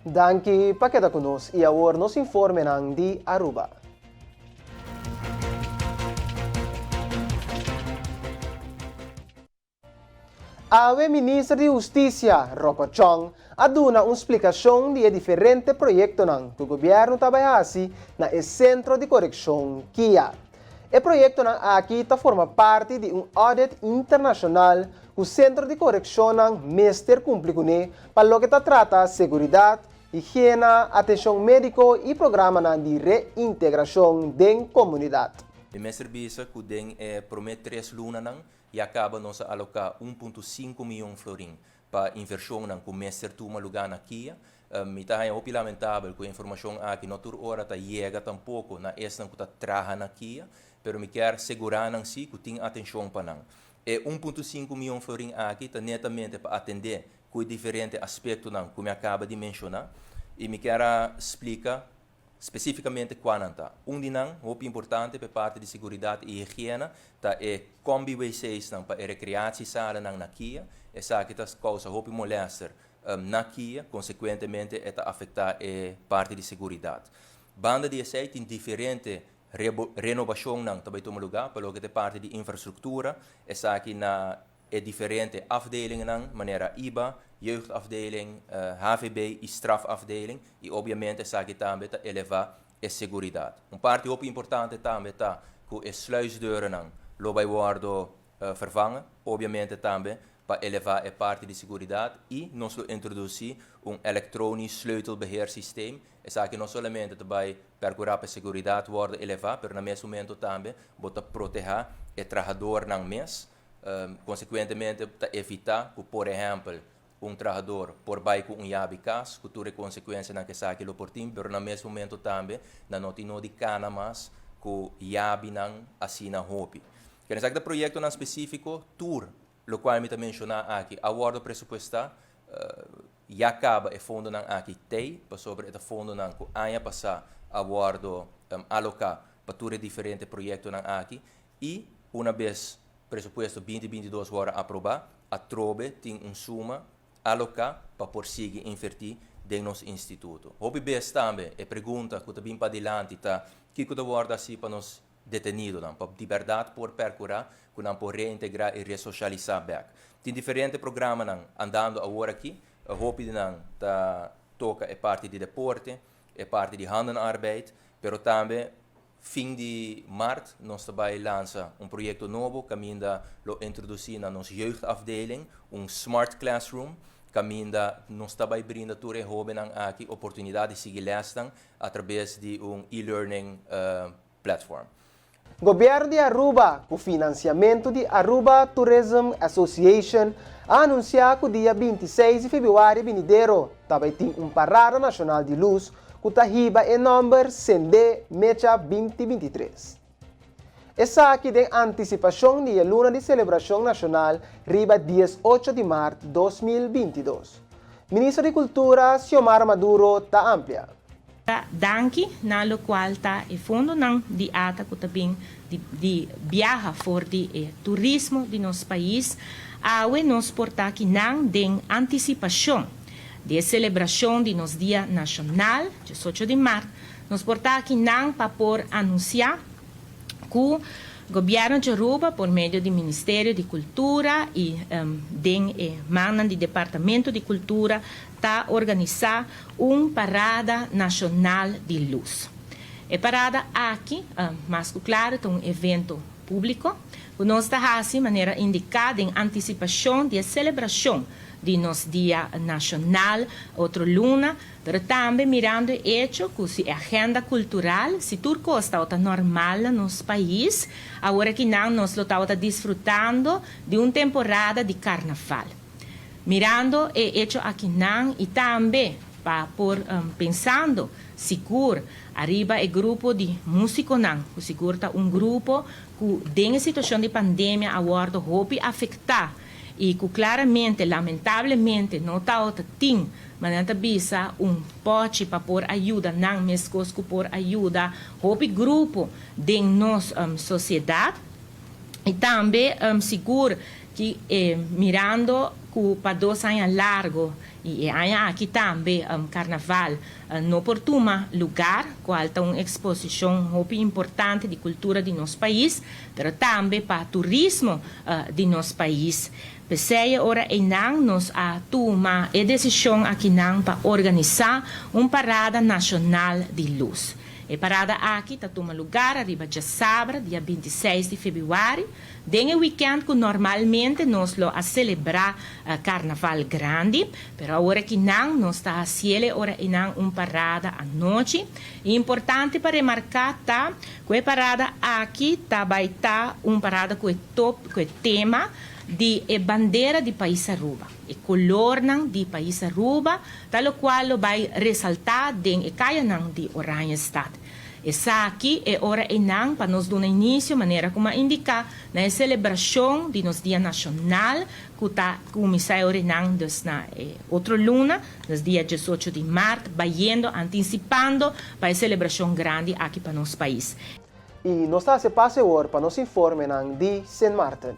Danke pakita kunos iawar nos informe ng di Aruba. Awe Ministro de Justicia, Rocco Chong, aduna una explicação de diferente proyecto ng gobyerno tabayasi na e Centro de Corrección KIA. O proyecto ng aqui forma parte de audit internacional o Centro de Corrección ng Mester Cumplicune para lo que trata seguridad, higiene, atenção médico e programa de reintegração da comunidade. O Mester Bisa, que promete 3 lunas, e acaba nos alocar 1,5 milhão florim para inversão com o Mester Tuma lugar na Kia. É muito lamentável que a informação aqui não toda hora chega tampouco na esta que trabalha na Kia, mas me quer segurar não si que tem atenção para não. E 1,5 milhão florim aqui está netamente para atender com diferentes aspectos não como acaba de mencionar e me quer explicar especificamente quando está. Dinang, muito importante para parte de segurança e higiene, é combi WCs para a recreação na Kia, essa que causa muito molestar na Kia, consequentemente afeta a parte de segurança. Banda de essa tem diferente renovação também toma lugar, pelo que é parte de infraestrutura, essa que na é diferente afdelingen, maneira IBA, jeugdafdeling, HVB e strafafdeling, e obviamente essa que também elevar a segurança. Parte muito importante também está que as sluisdeuren lobai worden vervangen, obviamente também para elevar a parte de segurança e nós introduzir elektronisch sleutelbeheersysteem. Essa que não somente vai percurar para a segurança worden elevar, mas no mesmo momento também para proteger o trabalhador não mês. Consequentemente, para evitar que, por exemplo, trabalhador por baixo caso, que tudo é consequência na que saque o portim, mas no mesmo momento também, não tem de cana mais, que yabi não assina hobby. Quer dizer que o projeto não específico, tour, o qual me mencionar aqui, a ordem pressupostar, já acaba o fundo não aqui tem, para sobre o fundo não que ano passado a ordem alocar para tudo diferente projeto não aqui, e uma vez pressuposto 2022 agora aprovar, a Trobe tem suma alocar para prosseguir invertir dentro do nosso instituto. Hobby best também é pergunta que também para adiante tá que que guarda assim para nos detenidos, para de verdade por percurar, que não por reintegrar e ressocializar back. Tem diferentes programas andando agora aqui, hobby não tá toca é parte de deporte, é parte de handenarbeid, pero também fim de março, nós também lança projeto novo, caminda lo introduzir na nossa jeugdafdeling, smart classroom, caminda nós também brinda todos os jovens aqui oportunidade de seguir lesão através de e-learning platform. Governo de Aruba, com financiamento de Aruba Tourism Association, anunciou que o dia 26 de fevereiro vindouro também tem parada nacional de luz que tahiba e número Sende Mecha 2023. Essa aqui tem antecipação de luna de celebração nacional riba 18 de março de 2022. Ministro de Cultura, Xiomara Maduro, está amplia. Danke, na lo qual está e fundo não de ata que também de viaja for de turismo de nosso país, awe nos porta que não tem antecipação de celebração de nosso Dia Nacional, 18 de março, nos porta aqui não para por anunciar que o governo de Aruba, por meio do Ministério de Cultura e do Departamento de Cultura, está organizando parada nacional de luz. A parada aqui, mais claro, é evento público, que nós estamos de maneira indicada em antecipação da celebração de nosso Dia Nacional, outra luna, mas também mirando o hecho que a agenda cultural, se tudo está normal no nosso país, agora que não nós estamos desfrutando de uma temporada de carnaval. Mirando o hecho aqui não e também pensando seguro arriba o grupo de músico não, seguro grupo que tem a situação de pandemia agora houve afetar e que claramente, lamentavelmente, não está tem, mas não está pote para por ajuda, não mesmo que por ajuda, houve grupo de nossa sociedade e também seguro que mirando que para 2 anos largo e aqui também carnaval no Portuma lugar qual está uma exposição muito importante de cultura de nosso país, mas também para turismo de nosso país. Pensei ora e não nos a tomar a decisão aqui não para organizar uma parada nacional de luz. A parada aqui está toma lugar arriba de sábado, dia 26 de fevereiro, den o weekend que normalmente nós lo a celebrar carnaval grande, pero agora que não nós está a cielo ora e não uma parada à noite. É importante para remarcar tá que a parada aqui tá vai tá uma parada que é top, que é tema de bandeira de país Aruba, e color de país Aruba, tal qual vai ressaltar den e caia de Oranha Stad. Essa aqui é hora e não para nós dar início, maneira como indicar na celebração de nos dia nacional, que está começando na outra luna, nos dia 18 de março, vai antecipando para a celebração grande aqui para nosso país. E nós está se passe agora para nos informe de Saint Martin.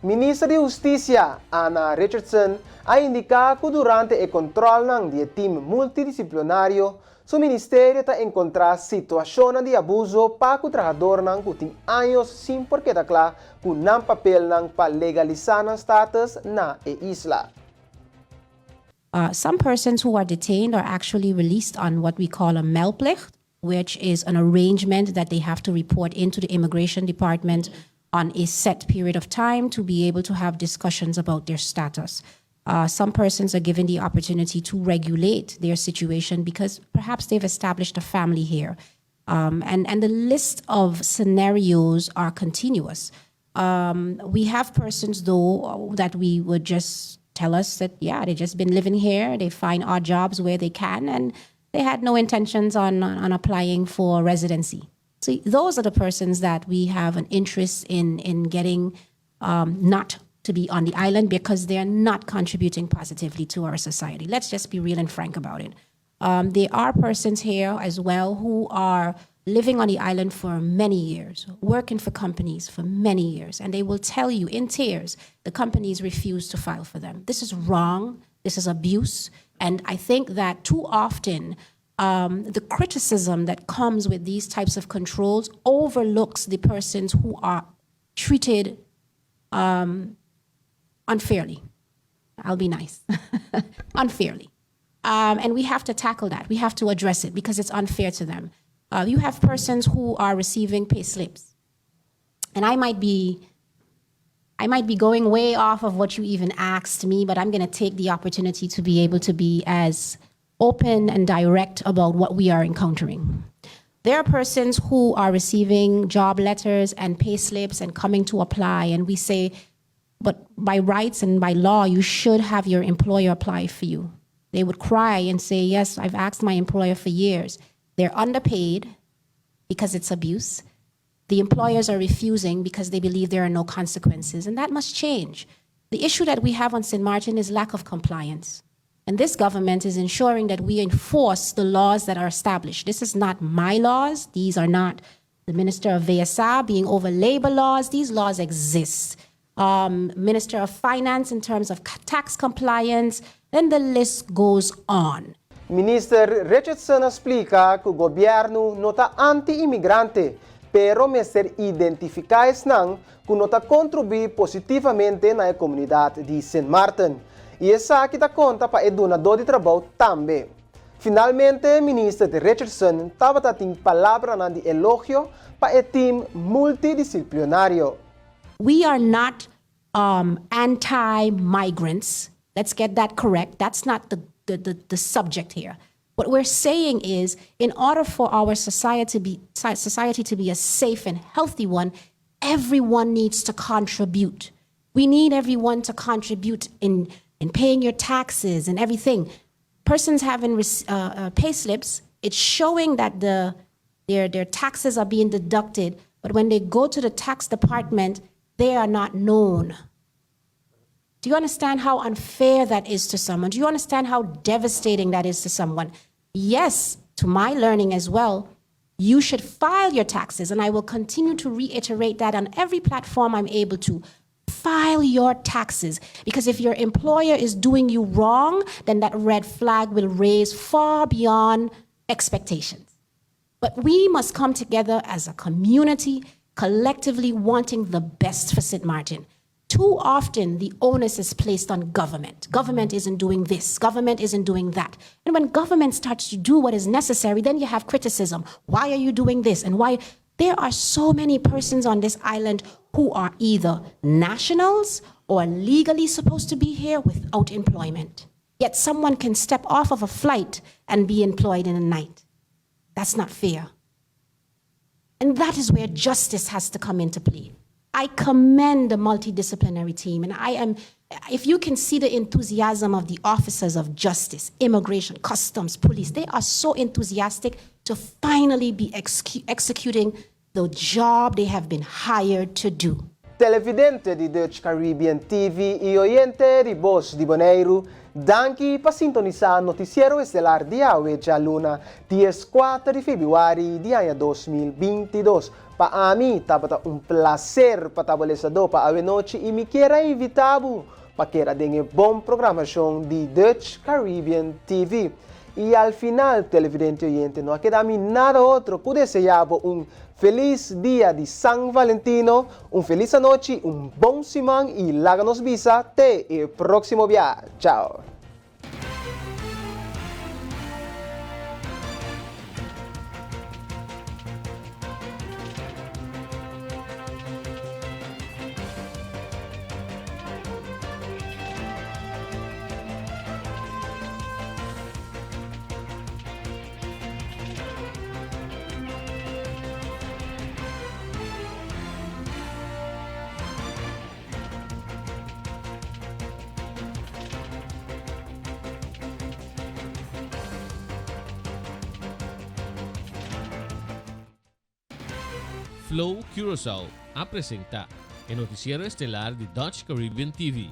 Ministra de Justiça Anna Richardson ha indicado que durante o controle do time multidisciplinário, seu ministério está encontrando situações de abuso para o trabalhador que tem anos sem porque está claro que não papel para legalizar o status na isla. Some persons who are detained are actually released on what we call a meldplicht, which is an arrangement that they have to report into the immigration department on a set period of time to be able to have discussions about their status. Some persons are given the opportunity to regulate their situation because perhaps they've established a family here. And the list of scenarios are continuous. We have persons, though, that we would just tell us that, yeah, they've just been living here, they find odd jobs where they can, and they had no intentions on applying for residency. So those are the persons that we have an interest in getting not to be on the island because they're not contributing positively to our society. Let's just be real and frank about it. There are persons here as well who are living on the island for many years, working for companies for many years, and they will tell you in tears the companies refuse to file for them. This is wrong. This is abuse. And I think that too often the criticism that comes with these types of controls overlooks the persons who are treated unfairly. I'll be nice. Unfairly. And we have to tackle that. We have to address it because it's unfair to them. You have persons who are receiving pay slips. And I might be going way off of what you even asked me, but I'm going to take the opportunity to be able to be as open and direct about what we are encountering. There are persons who are receiving job letters and pay slips and coming to apply, and we say, but by rights and by law, you should have your employer apply for you. They would cry and say, yes, I've asked my employer for years. They're underpaid because it's abuse. The employers are refusing because they believe there are no consequences, and that must change. The issue that we have on St. Martin is lack of compliance. And this government is ensuring that we enforce the laws that are established. This is not my laws. These are not the Minister of VSA being over labor laws. These laws exist. Minister of Finance in terms of tax compliance, and the list goes on. Minister Richardson explica que o governo não está anti-imigrante, pero mestre identificar não que não está contribuir positivamente na comunidade de St. Martin. E essa aqui dá conta para o donador de trabalho também. Finalmente, ministro Richardson estava dando palavra de elogio para o time multidisciplinário. We are not anti-migrants. Let's get that correct. That's not the subject here. What we're saying is, in order for our society to be a safe and healthy one, everyone needs to contribute. We need everyone to contribute in paying your taxes and everything. Persons having pay slips, it's showing that their taxes are being deducted, but when they go to the tax department, they are not known. Do you understand how unfair that is to someone? Do you understand how devastating that is to someone? Yes, to my learning as well, You should file your taxes, and I will continue to reiterate that on every platform I'm able to. File your taxes, because if your employer is doing you wrong, then that red flag will raise far beyond expectations. But we must come together as a community, collectively wanting the best for St. Martin. Too often, the onus is placed on government. Government isn't doing this. Government isn't doing that. And when government starts to do what is necessary, then you have criticism. Why are you doing this? And why? There are so many persons on this island who are either nationals or legally supposed to be here without employment. Yet someone can step off of a flight and be employed in a night. That's not fair. And that is where justice has to come into play. I commend the multidisciplinary team, and if you can see the enthusiasm of the officers of justice, immigration, customs, police, they are so enthusiastic to finally be executing the job they have been hired to do. Televidente di Dutch Caribbean TV e oyente di Voz di Bonaire, danke per sintonizzare il noticiero estelar di Awege a luna 14 di febbraio di anno 2022. Para mim, estava um prazer para estar para a noite e me quero invitar para que tenha boa programação de Dutch Caribbean TV. E al final, televidente oyente, não queda nada outro que desejar feliz dia de San Valentino, feliz noite, bom semana e larga nos visa até o próximo viagem. Tchau! Flow Curaçao apresenta el noticiero estelar de Dutch Caribbean TV.